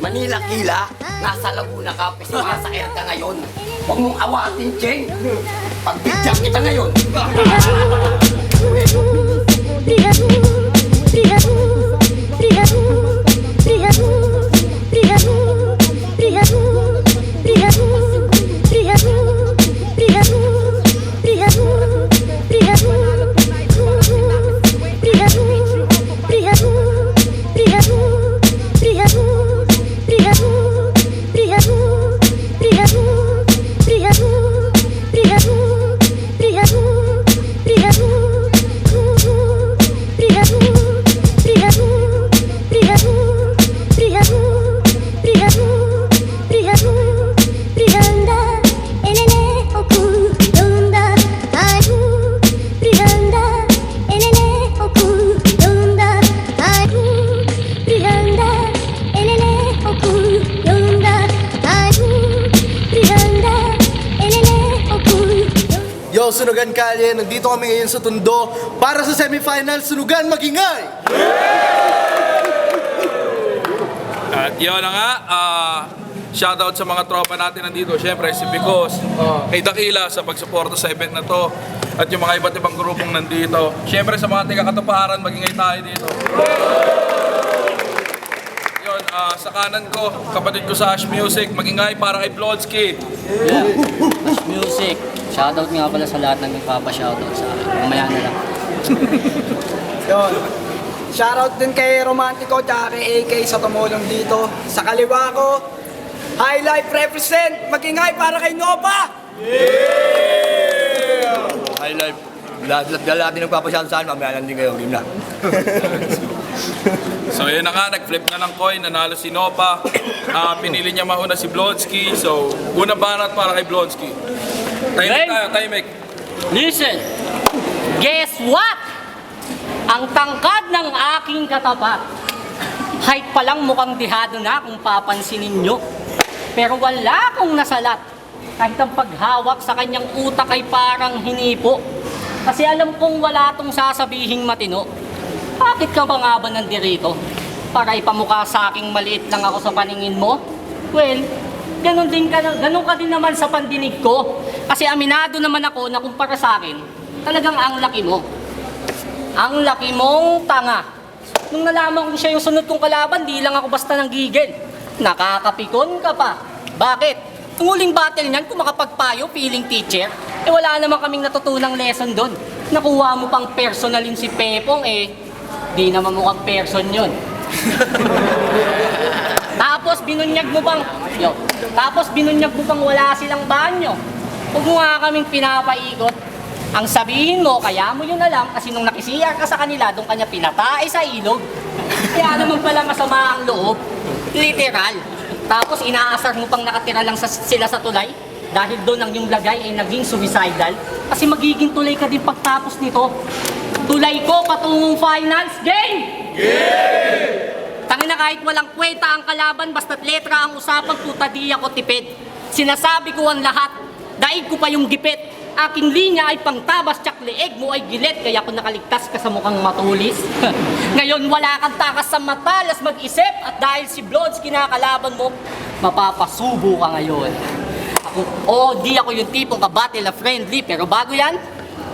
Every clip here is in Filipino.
Manila Kila, nasa Laguna ka, sumasakyan ka ngayon. Huwag mong awatin, Cheng. Pagbigyan kita ngayon. Yo, Sunugan Kalye, nandito kami ngayon sa Tondo para sa semifinal, Sunugan Magingay! At yun na nga, shoutout sa mga tropa natin nandito. Siyempre, si Picos, kay Dakila sa pagsuporta sa event na to. At yung mga iba't ibang grupong nandito. Siyempre, sa mga taga-Katuparan, Magingay tayo dito. Yun, sa kanan ko, kapatid ko sa Ash Music, Magingay para kay Blonsky. Ash Music. Shoutout nga pala sa lahat ng nagpapa-shoutout sa akin. Mamaya na lang. Yun. Shoutout din kay Romantico at kay AK sa tumulong dito. Sa kaliwa ko, High Life represent, Magingay para kay Nova! High life. Lahat din nagpapasyal saan, mamaya din kayo. Game na. So yun na nga, nag-flip na ng coin, nanalo si Nopa. Pinili niya mauna si Blonsky. So, unang banat para kay Blonsky. Timing tayo, timing. Listen! Guess what? Ang tangkad ng aking katapat. Height pa lang mukhang dihado na kung papansinin nyo. Pero wala akong nasalat. Kahit ang paghawak sa kanyang utak ay parang hinipo. Kasi alam kong wala tong sasabihing matino. Bakit ka ba nga ba nandirito? Para ipamukha sa aking maliit lang ako sa paningin mo? Well, ganun ka din naman sa pandinig ko. Kasi aminado naman ako na kumpara sa akin, talagang ang laki mo. Ang laki mong tanga. Nung nalaman ko siya yung sunod kong kalaban, di lang ako basta nang gigil. Nakakapikon ka pa. Bakit? Ang huling battle niyan, kung makapagpayo, feeling teacher, wala naman kaming natutunang lesson doon. Nakuha mo pang personalin si Pepong, di naman mukhang person yun. Tapos binunyag mo bang wala silang banyo. Huwag mo nga kaming pinapaikot. Ang sabihin mo, kaya mo yun alam kasi nung nakisiyar ka sa kanila, doon kanya pinatay sa ilog. Kaya naman pala masama ang loob. Literal. Tapos inaasar mo pang nakatira lang sila sa tulay dahil doon ang yung lagay ay naging suicidal. Kasi magiging tulay ka din pagtapos nito. Tulay ko patungong finals game! Tangina kahit walang kwenta ang kalaban, basta't letra ang usapan, puta di ako tipid. Sinasabi ko ang lahat, daig ko pa yung gipit. Aking linya ay pangtabas, tsak leeg mo ay gilet, kaya ako nakaligtas ka sa mukhang matulis. Ngayon wala kang takas sa mata, las mag-isip, at dahil si Bloods kinakalaban mo, mapapasubo ka ngayon. Di ako yung tipong kabattle na friendly, pero bago yan,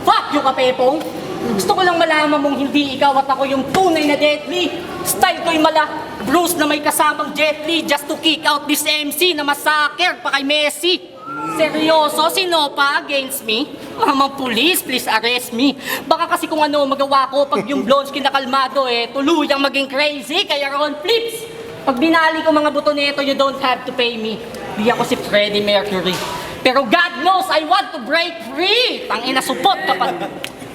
fuck you ka Pepong! Gusto ko lang malaman mong hindi ikaw at ako yung tunay na deadly. Style ko'y mala, Bruce na may kasamang Jet Li, just to kick out this MC na massacre pa kay Messi. Seryoso, sino pa against me? Mamang police, please arrest me. Baka kasi kung ano magawa ko pag yung Blonsky nakalmado tuluyang maging crazy, kaya Ron Flips. Pag binali ko mga buto nito, you don't have to pay me. Di ako si Freddie Mercury. Pero God knows I want to break free. Tangina, supot kapag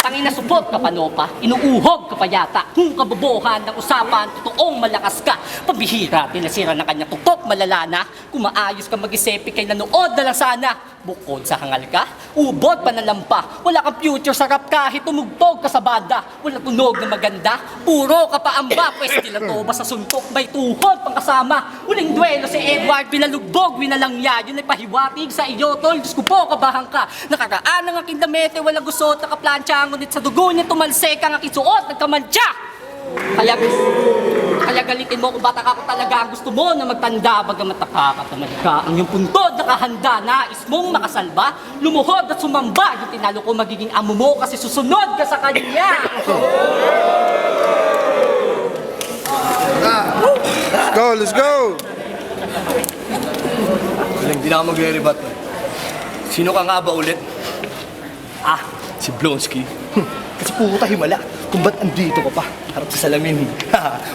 Tangina supot ka pa, Nopa. Inuuhog ka pa yata. Kabobohan ng usapan, totoong malakas ka. Pabihira, tinasira ng kanya tuktok, malala na. Kung maayos ka mag-isipi kay nanood na lang sana. Bukod sa hangal ka, ubod pa na lampa. Wala kang future sa rap kahit tumugtog ka sa banda. Wala tunog na maganda, puro ka pa amba. Pwes tila toba sa suntok, may tuhod pang kasama. Huling duelo si Edward, pinalugbog, winalangya. Yun ay pahiwatig sa iyo, tol. Diyos ko po, kabahan ka. Nakaraan ng aking damit, wala gusot, nakaplansya ang ngunit sa dugo niya tumalsek ang aking suot, nagkamantya. Kaya galitin mo kung bata ka kung talaga gusto mo na magtanda. Bagamat nakakatamad ka, ang iyong puntod nakahanda. Nais mong makasalba, lumuhod at sumamba. Yung tinalo ko magiging amo mo kasi susunod ka sa kanya. Let's go! Hindi na ako magre-rebat. Sino ka nga ba ulit? Si Blonsky. Kasi puta himala, kung ba't andito ka pa, harap sa salamin.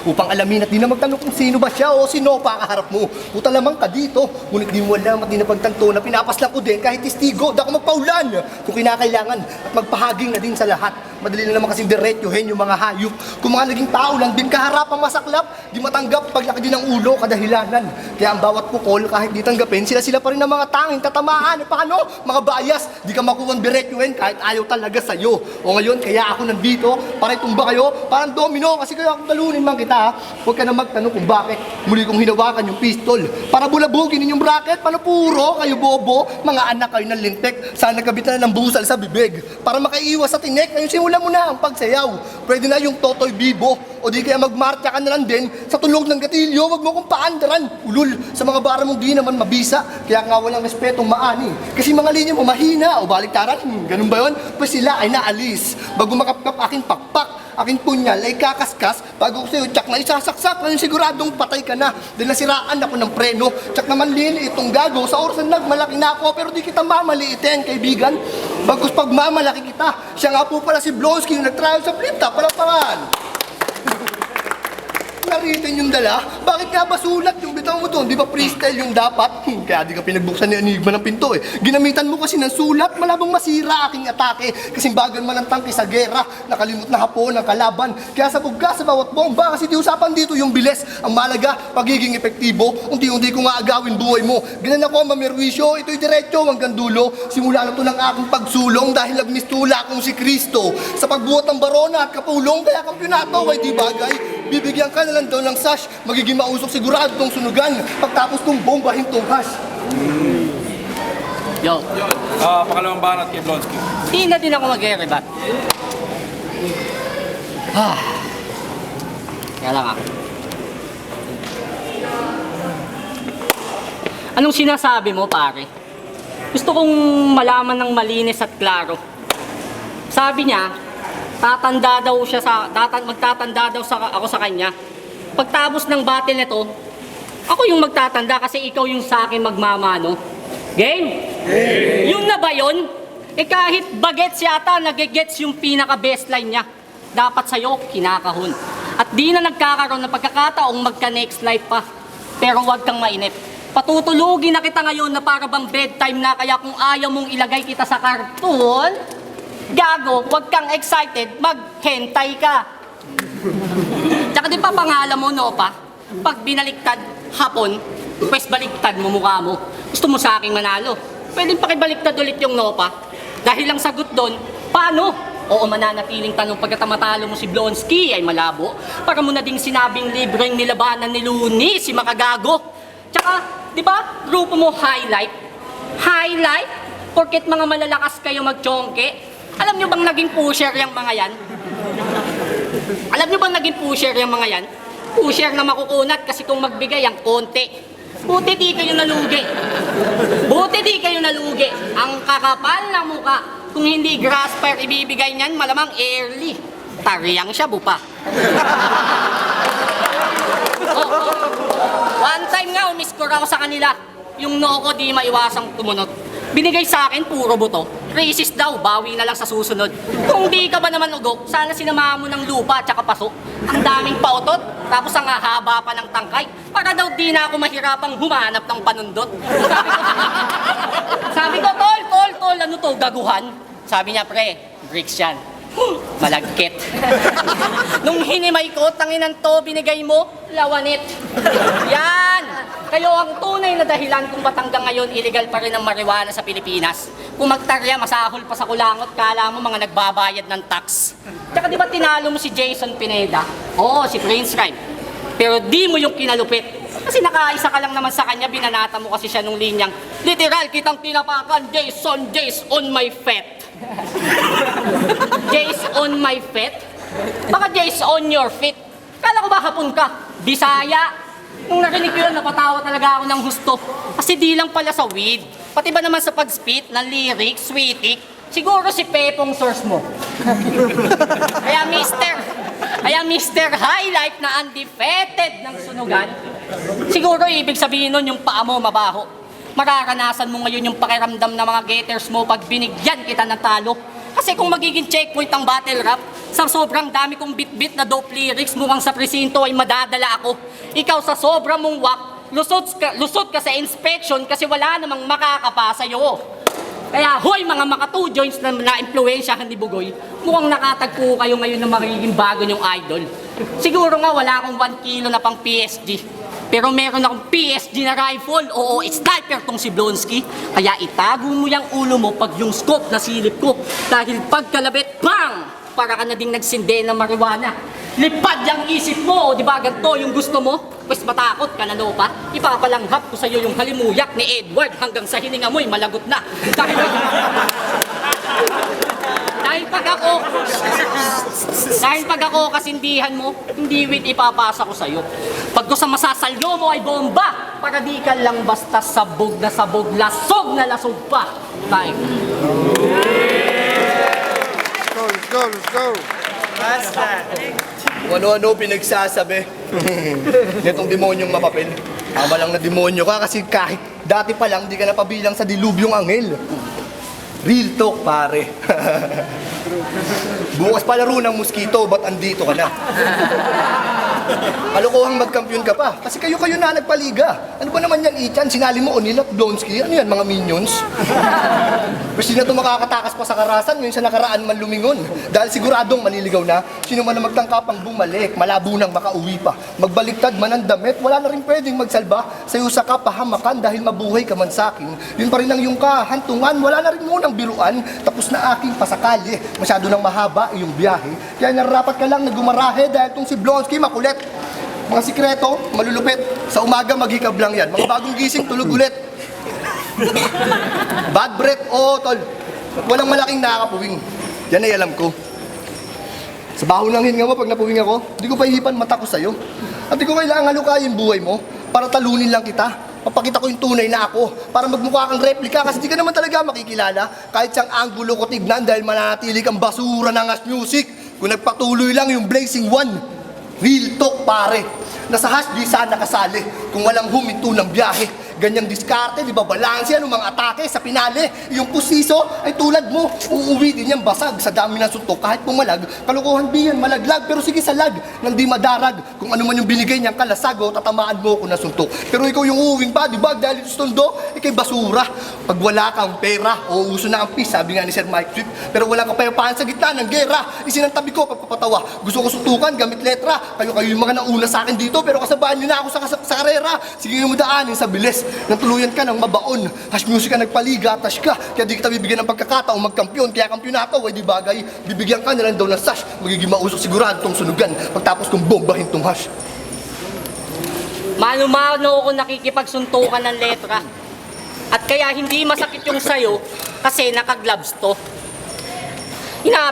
Upang alamin at di na magtanong kung sino ba siya o sino pa kaharap mo. Puta lamang ka dito, ngunit di mo alam at di napagtanto na pinapaslang ko din kahit testigo, da ako magpaulan. Kung kinakailangan at magpahaging na din sa lahat. Madali na naman kasing diretyohin yung mga hayop. Kung mga naging tao lang din kaharap ang masaklap, di matanggap pag laki din ang ulo kadahilanan. Kaya ang bawat pukol kahit di tanggapin, sila pa rin ang mga tanging tatamaan. E paano? Mga bias, di ka makuha diretyohin kahit ayaw talaga sa'yo. O ngayon, kaya ako nandito para itumba kayo, parang domino kasi kayo akong talunin man kita. Huwag ka na magtanong kung bakit muli kong hinawakan yung pistol para bulabugin ninyong bracket. Paano puro kayo bobo, mga anak kayo ng lintek, sana nagkabitan na ng busal sa bibig para makaiwas sa tinik. Ngayon simulan mo na ang pagsayaw. Pwede na yung Totoy Bibo o di kaya magmarcha ka na lang din sa tulog ng gatilyo. Wag mo kong paandaran, ulul, sa mga bara mong di naman mabisa. Kaya nga walang respetong maani kasi mga linya mo mahina o baliktaran. Ganun ba yun? Pues sila ay naalis bago makapkap aking pakpak. Aking punyal ay kakaskas bago ko sa'yo tsak na isasaksak na yung siguradong patay ka na dahil nasiraan ako ng preno. Tsak naman lili itong gago sa orasan nagmalaki na ako pero di kita mamaliitin kaibigan. Bagkus pagmamalaki kita, siya nga po pala si Blonsky yung nag-trial sa flip-top. Palaparan! Naritin yung dala? Bakit nga ba sulat yung bitaw mo doon? Di ba freestyle yung dapat? Kaya di ka pinagbuksan ni Enigma ng pinto eh. Ginamitan mo kasi ng sulat, malabang masira aking atake. Kasing bagal man ang tangke sa gera, nakalimot na hapon ang kalaban. Kaya sabog ka sa bawat bomba kasi di usapan dito yung bilis. Ang malaga, pagiging epektibo, unti-unti ko nga agawin buhay mo. Ganan ako mamerwisyo, ito'y diretso hanggang dulo. Simula na to ng aking pagsulong dahil nagmistula akong si Kristo. Sa pagbuhat ng barona at kapulong, kaya kampyonato ay di bagay. Bibigyan ka na lang daw ng sash, magiging mausok sigurado tong sunugan pagtapos kong bombahin tong hash. Yo, Pakalawang banat kay Blonsky. di na din ako mag-rebat. Kaya lang ako. Anong sinasabi mo, pare? Gusto kong malaman ng malinis at klaro. Sabi niya, magtatanda daw ako sa kanya. Pagtapos ng battle nito, ako yung magtatanda kasi ikaw yung sa akin magmamano. Game? Yun na ba yun? Eh kahit bagets yata, nagigets yung pinaka-bestline niya. Dapat sa'yo, kinakahon. At di na nagkakaroon ng pagkakataong magka-next life pa. Pero huwag kang mainip. Patutulugin na kita ngayon na para bang bedtime na, kaya kung ayaw mong ilagay kita sa karton, gago, huwag kang excited, maghentay ka. Tsaka di pa pangalan mo, no pa? Pag binaliktad hapon, pues baliktad mo mukha mo. Gusto mo sa aking manalo? Pwedeng pakibaliktad ulit yung nopa. Dahil ang sagot doon, paano? Oo, mananatiling tanong pagkatamatalo mo si Blonsky ay malabo. Para mo na ding sinabing libreng nilabanan ni Looney, si makagago. Tsaka, di ba, grupo mo highlight? Highlight? Porket mga malalakas kayo magchongke? Alam nyo bang naging pusher yung mga yan? Alam nyo bang naging pusher yung mga yan? Pusher na makukunat kasi kung magbigay ang konti. Buti di kayo nalugi. Buti di kayo nalugi. Ang kakapal na muka. Kung hindi grasper ibibigay niyan, malamang early. Tariyang siya bupa. One time nga, umiscore ako sa kanila. Yung noo ko di maiwasang tumunot. Binigay sa akin, puro buto. Racist daw, bawi na lang sa susunod. Kung di ka ba naman ugok, sana sinamahan mo ng lupa at saka paso. Ang daming pautot, tapos ang hahaba pa ng tangkay. Para daw di na ako mahirapang humanap ng panundot. Sabi ko, tol, ano to, gaguhan? Sabi niya, pre, bricks yan. Malagkit. Nung hinimay ko, tanginan to, binigay mo, lawanit. Yan! Kayo ang tunay na dahilan kung ba't hanggang ngayon illegal pa rin ang marijuana sa Pilipinas. Kung magtarya, masahol pa sa kulangot, kala mo mga nagbabayad ng tax. Tsaka di ba tinalo mo si Jason Pineda? Oo, si Prince Rhyme. Pero di mo yung kinalupit. Kasi nakaisa ka lang naman sa kanya, binanata mo kasi siya nung linyang, literal, kitang tinapakan, Jace on my fet. Jace on my fet? Baka Jace on your feet. Kala ko ba hapon ka? Bisaya. Nung narinig ko yun, napatawa talaga ako ng husto. Kasi di lang pala sa weed. Pati ba naman sa pag-spit ng lyrics, sweetik, siguro si Pepong source mo. Kaya Mr. High Life na undefeated ng sunugan, siguro ibig sabihin nun yung paa mo mabaho. Mararanasan mo ngayon yung pakiramdam ng mga gators mo pag binigyan kita ng talo. Kasi kung magiging checkpoint ang battle rap, sa sobrang dami kong bit-bit na dope lyrics, mukhang sa presinto ay madadala ako. Ikaw sa sobrang mong wak, lusot ka sa inspection kasi wala namang makakapa sa'yo. Kaya hoy mga maka-2 joints na na-impluensyahan ni Bugoy, mukhang nakatagpo kayo ngayon na magiging bago niyong idol. Siguro nga wala akong 1 kilo na pang PSG. Pero meron akong PSG na rifle. Oo, sniper tong si Blonsky. Kaya itago mo yung ulo mo pag yung scope na silip ko. Dahil pagkalabit, bang! Para ka na ding nagsinde ng marijuana. Lipad yung isip mo, o di ba ganito yung gusto mo? Pues matakot ka na no pa? Ipapalanghap ko sa'yo yung halimuyak ni Edward hanggang sa hininga mo'y malagot na. Dahil pag ako kasindihan mo, hindi wit ipapasa ko sa'yo. Pag ko sa masasalyo mo ay bomba, para di ka lang basta sabog, lasog na lasog pa. Time. Let's go. Kung ano-ano pinagsasabi. Netong demonyong mapapil. Tama lang na demonyo ka kasi kahit dati pa lang di ka napabilang sa dilubyong anghel. Real talk, pare. Bukas pa laro ng mosquito, ba't andito ka na? Kalokohang magkampiyon ka pa. Kasi kayo na nagpaliga. Ano ba naman yan, Ichan? Sinali mo O'Neal at Blonsky? Ano yan, mga minions? Pero sino to makakatakas pa sa karasan? Yung sa nakaraan man lumingon. Dahil siguradong maniligaw na, sino man na magtangkapang bumalik, malabo nang makauwi pa. Magbaliktad man ang damit, wala na rin pwedeng magsalba. Sa'yo sa kapahamakan dahil mabuhay ka man sa'kin. Yun pa rin ang iyong kahantungan, wala na rin munang biruan. Tapos na aking pasakali. Masyado nang mahaba iyong biyahe. Kaya nararapat ka lang na gumarahe dahil tong si Blonsky makulit. Mga sikreto, malulupit. Sa umaga maghikab lang yan. Mga bagong gising, tulog ulit. Bad breath, tol. At walang malaking nakakapuwing. Yan ay alam ko. Sa baho ng hinga mo, pag napuwing ako, di ko pahihipan mata ko sa'yo. At di ko kailangan halukayin buhay mo para talunin lang kita. Papakita ko yung tunay na ako para magmukha kang replika kasi di ka naman talaga makikilala kahit siyang anggulo ko tignan dahil mananatili kang basura ng Hash Music kung nagpatuloy lang yung Blazing One. Real talk, pare. Nasa hash di sana kasali kung walang huminto ng biyahe. Ganyang diskarte, di ba balanse yan, mga atake sa pinali. Yung pusiso ay tulad mo, uuwi din yung basag sa dami ng suntok kahit pumalag. Kalokohan biyan, malaglag, pero sige sa lag nang di madarag. Kung ano man yung binigay niyang kalasago, tatamaan mo ko na suntok. Pero ikaw yung uuwing body bag dahil ito tondo, ikay basura. Pag wala kang pera, o uso na ang peace, sabi nga ni Sir Mike Swift. Pero wala kang payapahan sa gitna ng gera. Isinantabi ko, pagpapatawa. Gusto ko suntukan, gamit letra. Kayo yung mga nauna sa akin dito, pero kasabaan nyo na ako sa karera. Sige mo daanin sa bilis. Nang tuluyan ka ng mabaon. Hash Music ka nagpaliga, tash ka. Kaya di kita bibigyan ng pagkakataong magkampiyon. Kaya kampyonato, ay di bagay. Bibigyan ka na lang daw ng sash. Magiging mausok sigurado tong sunugan. Pagtapos kong bombahin tong hash. Mano-mano ako nakikipagsuntukan ng letra. At kaya hindi masakit yung sayo kasi naka-gloves to.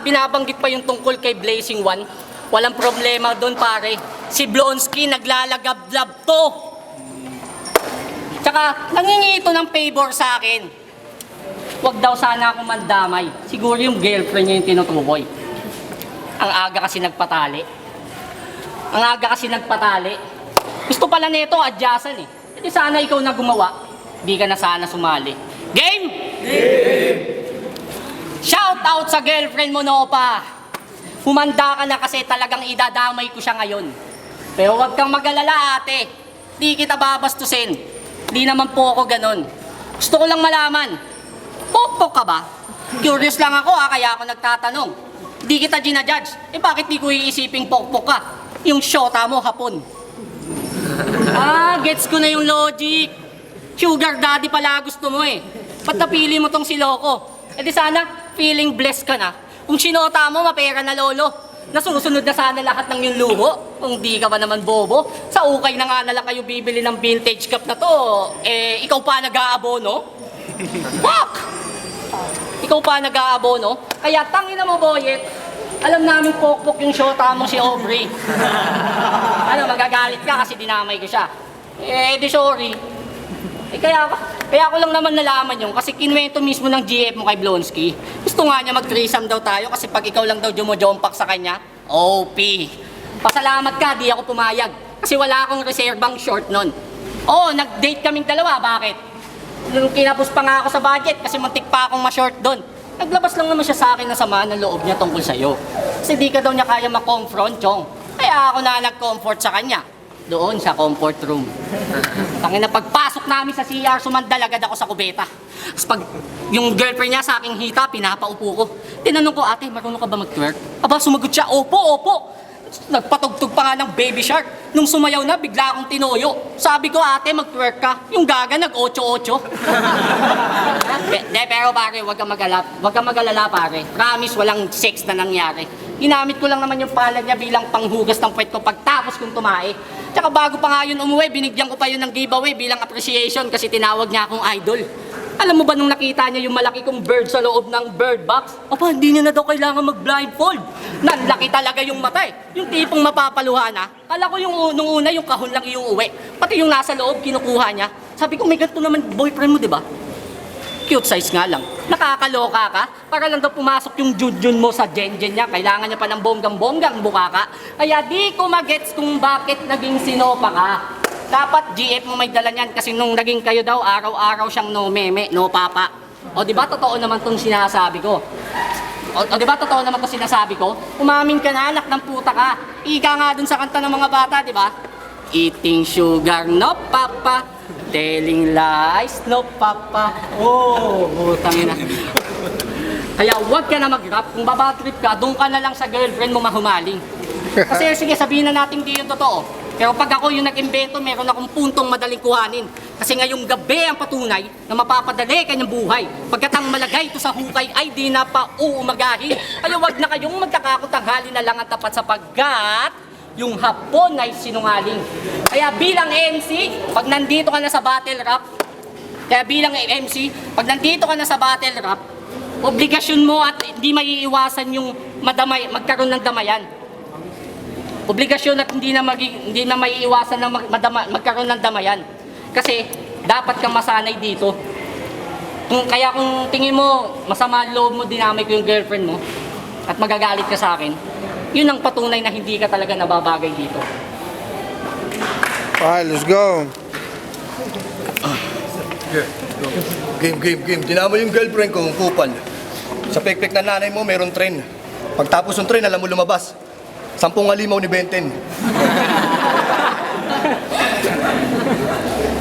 Binabanggit pa yung tungkol kay Blazing One. Walang problema doon, pare. Si Blonsky naglalagab-lab to. Tsaka, nangingi ito ng favor sa akin. Huwag daw sana ako mandamay. Siguro yung girlfriend niya yung tinutukoy. Ang aga kasi nagpatali. Gusto pala nito, adyasan eh. Hindi sana ikaw na gumawa. Di ka na sana sumali. Game? Game! Shout out sa girlfriend mo, Nopa. Humanda ka na kasi talagang idadamay ko siya ngayon. Pero huwag kang mag-alala, ate. Di kita babastusin. Di naman po ako ganon. Gusto ko lang malaman, pokpok ka ba? Curious lang ako kaya ako nagtatanong. di kita ginajudge. Eh bakit di ko iisiping pokpok ka? Yung syota mo hapon. Gets ko na yung logic. Sugar daddy pala gusto mo eh. Ba't napili mo tong si Loco? Eh di sana, feeling blessed ka na. Kung sinota mo, mapera na lolo. Nasusunod na sana lahat ng yung luho. Kung di ka ba naman bobo, sa ukay na nga na lang kayo bibili ng vintage cup na to. Eh, ikaw pa nag-aabono? Fuck! Ikaw pa nag-aabono? Kaya tangina mo, Boyet. Alam namin pokpok yung shota mo si Aubrey. Ano, magagalit ka kasi dinamay ko siya. Eh, di sorry. Eh, kaya ko lang naman nalaman yung kasi kinuwento mismo ng GF mo kay Blonsky. Gusto nga niya mag-threesome daw tayo kasi pag ikaw lang daw jumojompak sa kanya, OP. Pasalamat ka, di ako pumayag. Kasi wala akong reservang short nun. Oo, nag-date kaming dalawa, bakit? Nung kinapos pa nga ako sa budget kasi muntik pa akong ma-short doon. Naglabas lang naman siya sa akin na sama ng loob niya tungkol sa'yo. Kasi di ka daw niya kaya ma-confront, Chong. Kaya ako na nag-comfort sa kanya. Doon sa comfort room. Tangina, pagpasok namin sa CR, sumandalagad ako sa kubeta. Tapos pag yung girlfriend niya sa aking hita, pinapaupo ko. Tinanong ko, ate, marunong ka ba mag-twerk? Aba, sumagot siya, opo, opo. Nagpatugtog pa nga ng baby shark. Nung sumayaw na, bigla akong tinoyo. Sabi ko, ate, mag-twerk ka. Yung gaga, nag-8-8. Pero pare, huwag kang mag-alala, pare. Promise, walang sex na nangyari. Ginamit ko lang naman yung palad niya bilang panghugas ng puwet ko pagtapos kong tumae. Tsaka bago pa nga yun umuwi, binigyan ko pa yun ng giveaway bilang appreciation kasi tinawag niya akong idol. Alam mo ba nung nakita niya yung malaki kong bird sa loob ng bird box? Aba, hindi niya na daw kailangan mag-blindfold. Nanlaki talaga yung mata eh. Yung tipong mapapaluha na. Kala ko yung nung una yung kahon lang yung uwi. Pati yung nasa loob, kinukuha niya. Sabi ko, may ganito naman boyfriend mo, di ba? Cute size nga lang. Nakakaloka ka? Para lang daw pumasok yung junjun mo sa gen-gen niya. Kailangan niya pa ng bonggang-bonggang bukaka. Kaya di ko magets kung bakit naging sinopa ka. Dapat GF mo may dala niyan kasi nung naging kayo daw, araw-araw siyang no meme, no papa. O di ba totoo naman tong sinasabi ko? O di ba totoo naman tong sinasabi ko? Umamin ka na, anak ng puta ka. Ika nga dun sa kanta ng mga bata, di ba? Eating sugar, no papa. Telling lies, no papa. Oh, putang ina. Kaya huwag ka na mag-rap. Kung babatrip ka, doon ka na lang sa girlfriend mo mahumaling. Kasi sige, sabihin na natin di yung totoo. Pero pag ako yung nag-imbento, meron akong puntong madaling kuhanin. Kasi ngayong gabi ang patunay na mapapadali kanyang buhay. Pagkatang malagay ito sa hukay ay di na pa uumagahin. Kaya wag na kayong magkakakutanghali na lang ang tapat sapagkat yung hapon ay sinungaling. Kaya bilang MC, pag nandito ka na sa battle rap, obligasyon mo at hindi maiiwasan yung magkaroon ng damayan. Obligasyon at hindi na maiiwasan na magkaroon ng damayan. Kasi dapat kang masanay dito. Kaya kung tingin mo masama ang loob mo, dinamay ko yung girlfriend mo at magagalit ka sa akin, yun ang patunay na hindi ka talaga nababagay dito. Alright, let's go. Game. Dinamay yung girlfriend ko, kupal. Sa pekpek na nanay mo, meron tren. Pagtapos ng tren, alam mo lumabas. 10 alimaw ni Benten.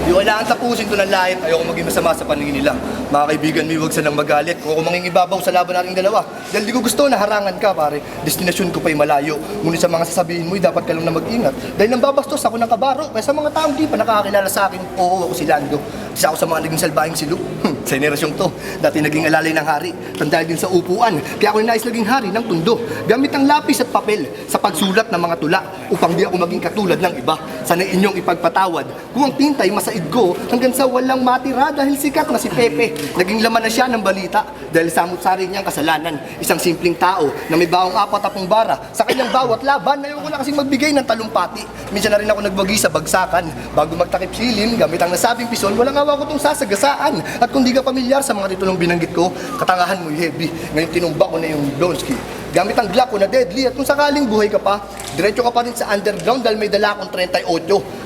Di wala ang tapusin to ng lahit. Ayoko maging masama sa paningin nila. Mga kaibigan, may huwag sanang magalit. Kung ako mangingibabaw sa laban nating dalawa. Dahil di ko gusto na harangan ka, pare. Destinasyon ko pa'y malayo. Ngunit sa mga sasabihin mo, dapat ka lang na mag-ingat. Dahil nang babastos ako ng kabaro. Kaya sa mga taong di pa nakakakilala sa akin, oo, ako si Lando. Isa ako sa mga naging salbahing si Luke. Sa generasyong to, dati naging alalay ng hari. Tandaan din sa upuan. Kaya ako nais naging hari ng tundo. Gamit ang lapis at papel sa pagsulat ng mga tula upang di ako maging katulad ng iba. Sana inyong ipagpatawad. Kung ang tintay masaid ko hanggang sa walang matira dahil sikat na si Pepe. Naging laman na siya ng balita dahil samut-sari niyang kasalanan. Isang simpleng tao na may baong 40 bara. Sa kanyang bawat laban, ayoko na kasing magbigay ng talumpati. Minsan na rin ako nagbagi sa bagsakan. Bago magtakip silim, gamit ang nasabing pison, walang awa ko itong sasagasaan. At kung di ka pamilyar sa mga titulong binanggit ko, katangahan mo'y heavy. Ngayon tinumba ko na yung Blonsky. Gamit ang Glock ko na deadly at kung sakaling buhay ka pa, diretso ka pa rin sa underground dahil may dala akong 38.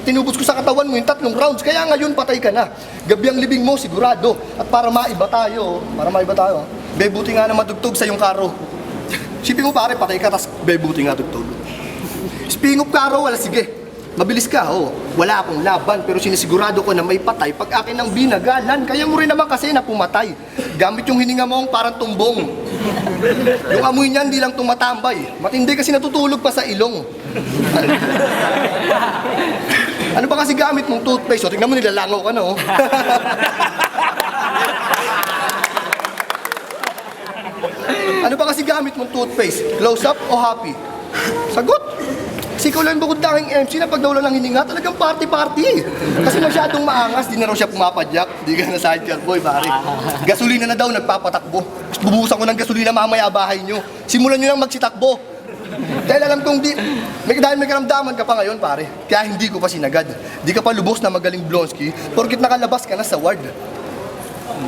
Tinubos ko sa katawan mo yung 3 rounds, kaya ngayon patay ka na. Gabi ang libing mo, sigurado. At para maiba tayo, bebuti nga na madugtog sa yung karo. Sipin mo pare, patay ka, tas bebuti nga dugtog. Speaking of karo, wala sige. Mabilis ka, oh. Wala akong laban pero sinisigurado ko na may patay pag akin ang binagalan. Kaya mo rin naman kasi na pumatay. Gamit yung hininga mong parang tumbong. Yung amoy niya hindi lang tumatambay. Matindi kasi natutulog pa sa ilong. Ano ba kasi gamit mong toothpaste? O, tingnan mo, nilalangaw ka na, oh. Ano ba kasi gamit mong toothpaste? Close up o happy? Sagot! Kasi ikaw lang bukod tanging MC na pag nawala ng hininga, talagang party-party. Kasi masyadong maangas, di na raw siya pumapadyak. Di ka na sidecar boy, pare. Gasolina na daw, nagpapatakbo. Bubuhusan ko ng gasolina mamaya bahay nyo. Simulan nyo lang magsitakbo. Dahil alam kong dahil may karamdaman ka pa ngayon, pare. Kaya hindi ko pa sinagad. Di ka pa lubos na magaling Blonsky, porkit nakalabas ka na sa ward.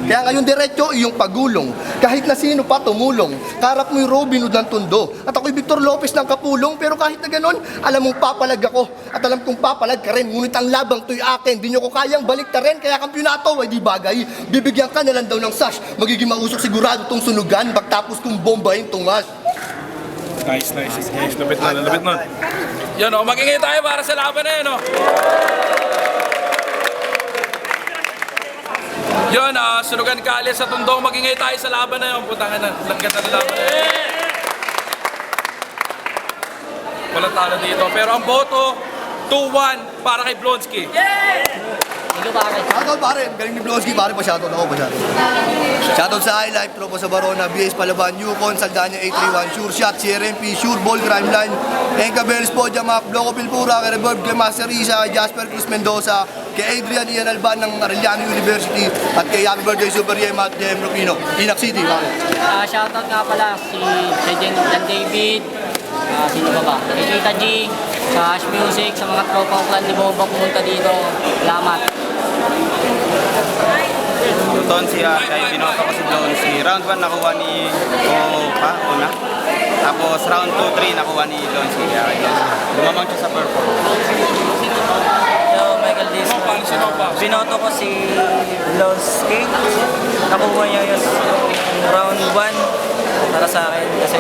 Kaya ngayon diretso iyong pagulong. Kahit na sino pa tumulong. Karap mo yung Robin Hood ng Tondo. At ako'y Victor Lopez ng Kapulong. Pero kahit na ganon, alam mong papalag ako. At alam kong papalag ka rin. Ngunit ang labang to'y akin. Di nyo ko kayang baliktarin. Kaya kampyonato ay di bagay. Bibigyan ka na lang daw ng sash. Magiging mausok sigurado tong sunugan. Pagtapos kong bombahin tong ash. Nice. Lupit nun. Yun o, magingay tayo para sa laban na yun o. Yun, sunugan kalye sa Tondo, magingay tayo sa laban na yun. Putangan na, langgatan na laban na yun. Walang talo dito, pero ang boto, 2-1 para kay Blonsky. Ito pare. Shoutout pare, galing ni Blonsky pare, pa-shoutout ako, pa-shoutout. Shoutout sa High Life, Tropa sa Barona, BS Palaban, Yukon, Saldania 831, Sure Shot, CRMP, Sure Ball, Crime Line, Enka Bells, Podja Map, Bloco Pilpura, kay Reverb, kay Master Isa, kay Jasper Cruz Mendoza, kay Adrian Ian Alban ng Arellano University, at kay Happy Birthday Super Yema at JM Rupino, Inac City, pare. Shoutout nga pala si Jen David, sino ba ba? Kay Tita G, sa Ash Music, sa mga tropang clan ni Bomba pumunta dito. Salamat. Doon siya, kaya binoto ko si Blonsky. Round 1 nakuha ni una. Tapos round 2, 3 nakuha ni Blonsky. Kaya lumamang siya sa performance. Hello, Michael Diaz. Binoto ko si Blonsky. Nakuha niya yung round 1 para sa akin kasi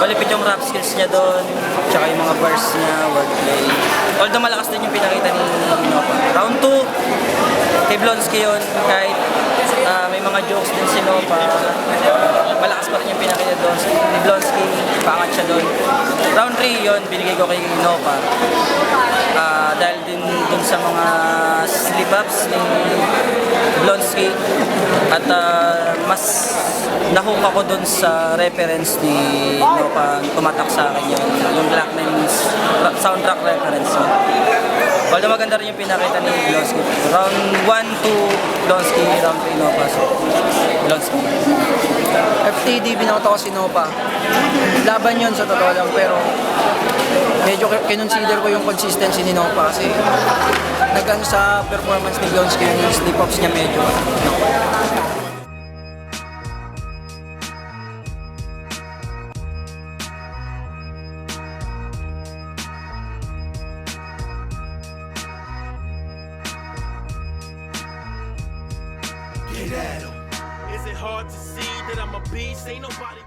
malipit yung rap skills niya doon, tsaka yung mga bars niya, wordplay. Although malakas din yung pinakita ni Nova. Round 2, kay Blonsky yun, kahit may mga jokes din si Nova, malakas pa rin yung pinakita doon ni Blonsky, paangat siya doon. Round 3 yun, binigay ko kay Nova. Dahil din dun sa mga slip-ups ni Blonsky at mas nahook ako dun sa reference ni Nova, tumatak sa akin yung Black Names soundtrack reference. Although maganda rin yung pinakita ni Blonsky. Round 1 to Blonsky, round 3 Nova. So, Blonsky. FTD, binoto ko si Nova. Laban yun sa totoo lang, pero medyo kinonsider ko yung consistency ni Nova kasi nagano sa performance ni Blonsky yung slip-ups niya medyo. Is it hard to see that I'm a beast? Ain't nobody